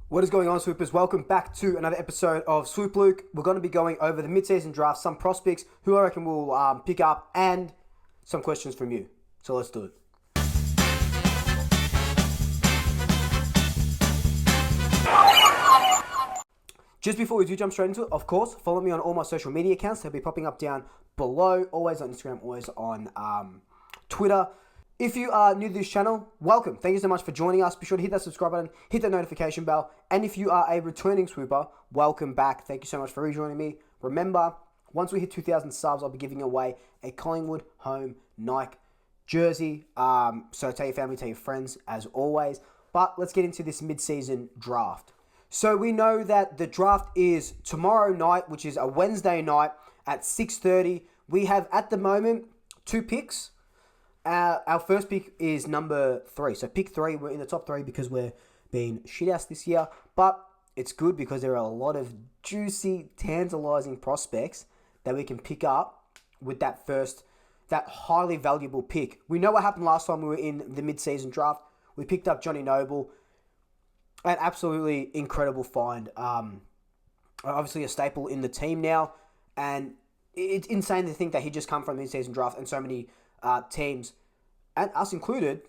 What is going on, Swoopers? Welcome back to another episode of Swoop Luke. We're going to be going over the mid-season draft, some prospects, who I reckon we'll pick up, and some questions from you. So let's do it. Just before we do jump straight into it, of course, follow me on all my social media accounts. They'll be popping up down below, always on Instagram, always on Twitter. If you are new to this channel, welcome. Thank you so much for joining us. Be sure to hit that subscribe button, hit that notification bell. And if you are a returning swooper, welcome back. Thank you so much for rejoining me. Remember, once we hit 2,000 subs, I'll be giving away a Collingwood home Nike jersey. So tell your family, tell your friends, as always. But let's get into this mid-season draft. So we know that the draft is tomorrow night, which is a Wednesday night at 6:30. We have, at the moment, 2 picks. Our first pick is number 3. So pick 3, we're in the top 3 because we're being shit-house this year. But it's good because there are a lot of juicy, tantalising prospects that we can pick up with that highly valuable pick. We know what happened last time we were in the mid-season draft. We picked up Johnny Noble. An absolutely incredible find. Obviously a staple in the team now. And it's insane to think that he just come from the mid-season draft and so many teams, and us included,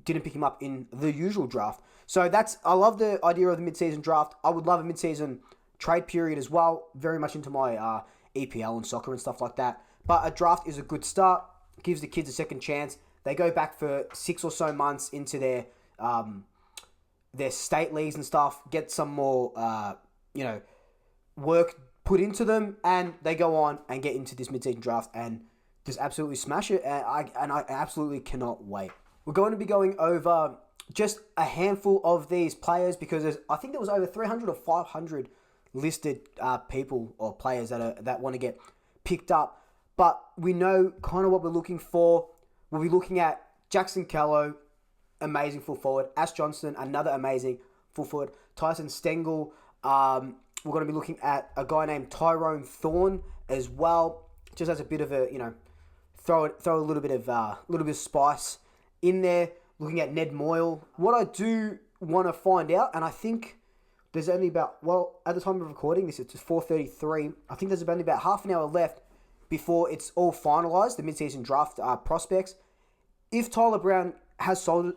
didn't pick him up in the usual draft. So I love the idea of the mid-season draft. I would love a mid-season trade period as well. Very much into my EPL and soccer and stuff like that. But a draft is a good start. Gives the kids a second chance. They go back for 6 or so months into their state leagues and stuff. Get some more work put into them, and they go on and get into this mid-season draft and just absolutely smash it, and I absolutely cannot wait. We're going to be going over just a handful of these players because I think there was over 300 or 500 listed people or players that want to get picked up. But we know kind of what we're looking for. We'll be looking at Jackson Callow, amazing full forward. Ash Johnston, another amazing full forward. Tyson Stengel. We're going to be looking at a guy named Thorne as well. Just as a bit of a, throw a little bit of spice in there. Looking at Ned Moyle. What I do want to find out, and I think there's only about, at the time of recording this, it's 4:33. I think there's only about half an hour left before it's all finalised, the mid-season draft prospects. If Tyler Brown has if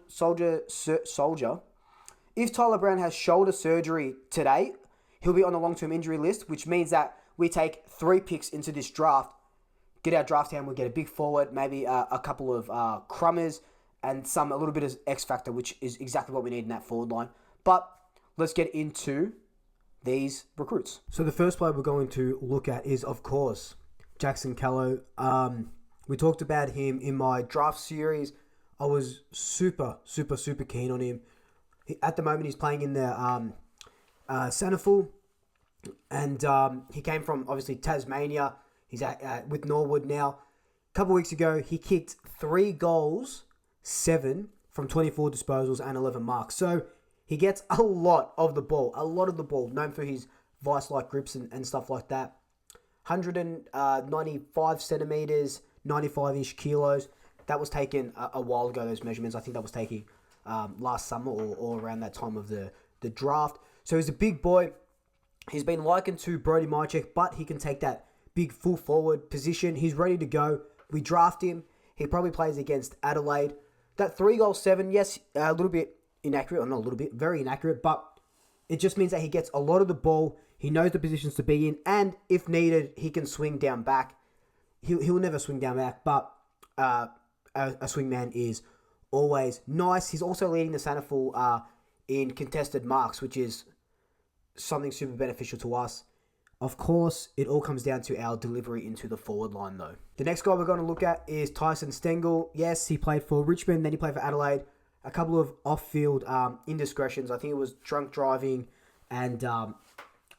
Tyler Brown has shoulder surgery today, he'll be on the long-term injury list, which means that we take 3 picks into this draft. Get our draft down, we'll get a big forward, maybe a couple of crummers, and a little bit of X factor, which is exactly what we need in that forward line. But let's get into these recruits. So the first player we're going to look at is, of course, Jackson Callow. We talked about him in my draft series. I was super keen on him. At the moment, he's playing in the Sanaful, and he came from, obviously, Tasmania. He's with Norwood now. A couple of weeks ago, he kicked 3 goals, 7 from 24 disposals and 11 marks. So he gets a lot of the ball, known for his vice-like grips and stuff like that. 195 centimeters, 95-ish kilos. That was taken a while ago, those measurements. I think that was taken last summer or around that time of the draft. So he's a big boy. He's been likened to Brody Mychek, but he can take that big full forward position. He's ready to go. We draft him. He probably plays against Adelaide. That 3 goal 7, yes, a little bit inaccurate, or not a little bit, very inaccurate, but it just means that he gets a lot of the ball. He knows the positions to be in, and if needed, he can swing down back. He'll never swing down back, but a swingman is always nice. He's also leading the Sanaful in contested marks, which is something super beneficial to us. Of course, it all comes down to our delivery into the forward line, though. The next guy we're going to look at is Tyson Stengel. Yes, he played for Richmond, then he played for Adelaide. A couple of off-field indiscretions. I think it was drunk driving and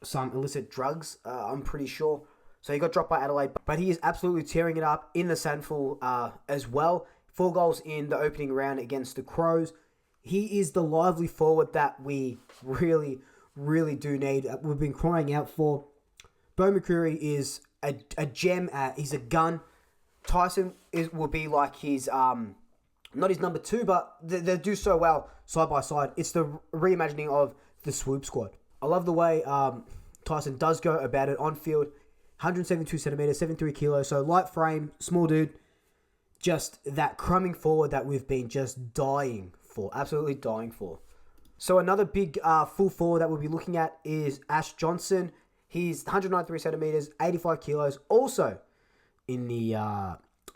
some illicit drugs, I'm pretty sure. So he got dropped by Adelaide. But he is absolutely tearing it up in the Sanful as well. 4 goals in the opening round against the Crows. He is the lively forward that we really do need. We've been crying out for. Bo McCreary is a gem. He's a gun. Tyson will be like his not his number 2, but they do so well side by side. It's the reimagining of the Swoop squad. I love the way Tyson does go about it on field. 172 centimeters, 73 kilos, so light frame, small dude. Just that crumbing forward that we've been just dying for, absolutely dying for. So another big full forward that we'll be looking at is Ash Johnson. He's 193 centimeters, 85 kilos. Also in the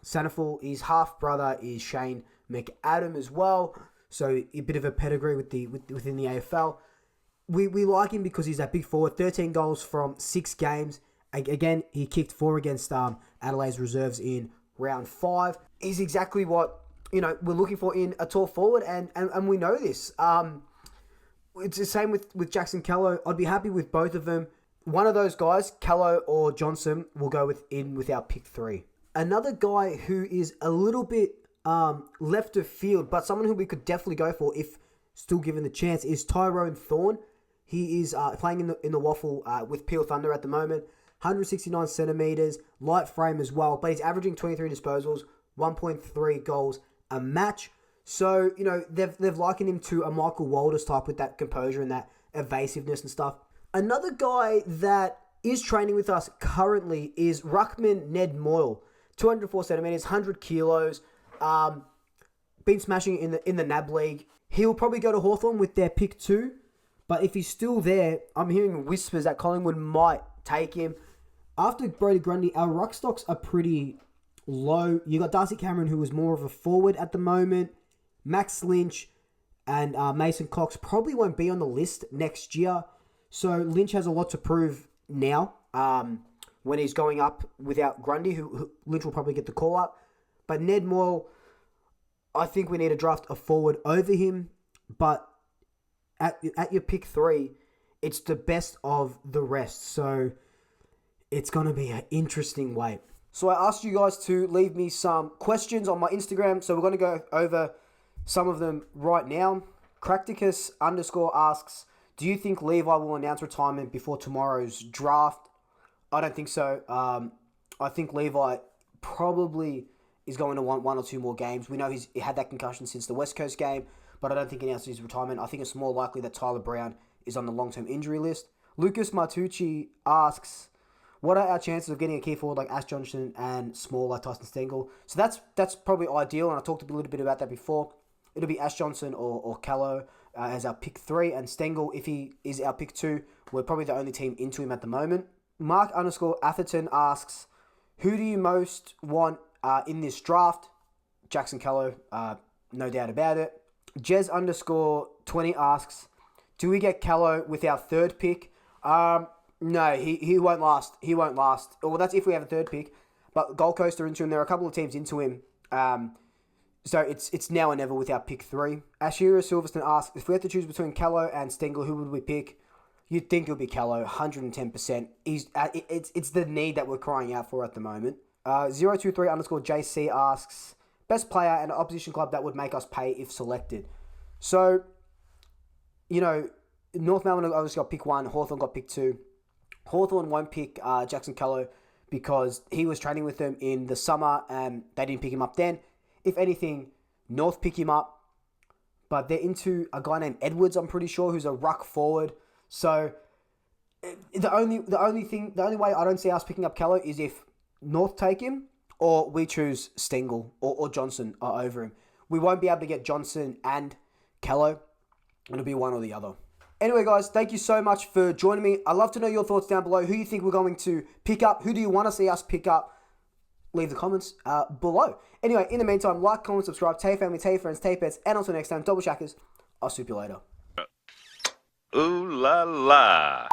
centerfold, his half brother is Shane McAdam as well. So a bit of a pedigree within the AFL. We like him because he's that big forward. 13 goals from 6 games. Again, he kicked 4 against Adelaide's reserves in round 5. He's exactly what we're looking for in a tall forward, and we know this. It's the same with Jackson Callow. I'd be happy with both of them. One of those guys, Callow or Johnson, will go with our pick 3. Another guy who is a little bit left of field, but someone who we could definitely go for if still given the chance, is Tyrone Thorne. He is playing in the waffle with Peel Thunder at the moment. 169 centimeters, light frame as well, but he's averaging 23 disposals, 1.3 goals a match. So, they've likened him to a Michael Walters type with that composure and that evasiveness and stuff. Another guy that is training with us currently is Ruckman Ned Moyle. 204 centimeters, 100 kilos, been smashing in the NAB League. He'll probably go to Hawthorn with their pick 2, but if he's still there, I'm hearing whispers that Collingwood might take him. After Brody Grundy, our ruck stocks are pretty low. You got Darcy Cameron, who is more of a forward at the moment. Max Lynch and Mason Cox probably won't be on the list next year. So Lynch has a lot to prove now when he's going up without Grundy, who Lynch will probably get the call up. But Ned Moyle, I think we need to draft a forward over him. But at your pick 3, it's the best of the rest. So it's going to be an interesting wait. So I asked you guys to leave me some questions on my Instagram. So we're going to go over some of them right now. Cracticus _ asks, do you think Levi will announce retirement before tomorrow's draft? I don't think so. I think Levi probably is going to want 1 or 2 more games. We know he had that concussion since the West Coast game, but I don't think he announced his retirement. I think it's more likely that Tyler Brown is on the long-term injury list. Lucas Martucci asks, what are our chances of getting a key forward like Ash Johnson and small like Tyson Stengel? So that's probably ideal, and I talked a little bit about that before. It'll be Ash Johnson or Callow as our pick 3, and Stengel, if he is our pick 2, we're probably the only team into him at the moment. Mark _ Atherton asks, who do you most want in this draft? Jackson Callow, no doubt about it. Jez _ 20 asks, do we get Callow with our 3rd pick? No, he won't last. He won't last. Well, that's if we have a 3rd pick. But Gold Coast are into him. There are a couple of teams into him. So it's now or never with our pick 3. Ashira Silverstone asks, if we had to choose between Callow and Stengel, who would we pick? You'd think it would be Callow, 110%. It's the need that we're crying out for at the moment. 023 _ JC asks, best player and opposition club that would make us pay if selected. So, North Melbourne obviously got pick 1, Hawthorn got pick 2. Hawthorn won't pick Jackson Callow because he was training with them in the summer and they didn't pick him up then. If anything, North pick him up, but they're into a guy named Edwards, I'm pretty sure, who's a ruck forward. So the only way I don't see us picking up Callow is if North take him or we choose Stengel or Johnson over him. We won't be able to get Johnson and Callow. It'll be one or the other. Anyway, guys, thank you so much for joining me. I'd love to know your thoughts down below. Who you think we're going to pick up? Who do you want to see us pick up? Leave the comments below. Anyway, in the meantime, like, comment, subscribe. Tell your family, tell your friends, tell your pets. And until next time, double shackers. I'll soup you later. Ooh la la.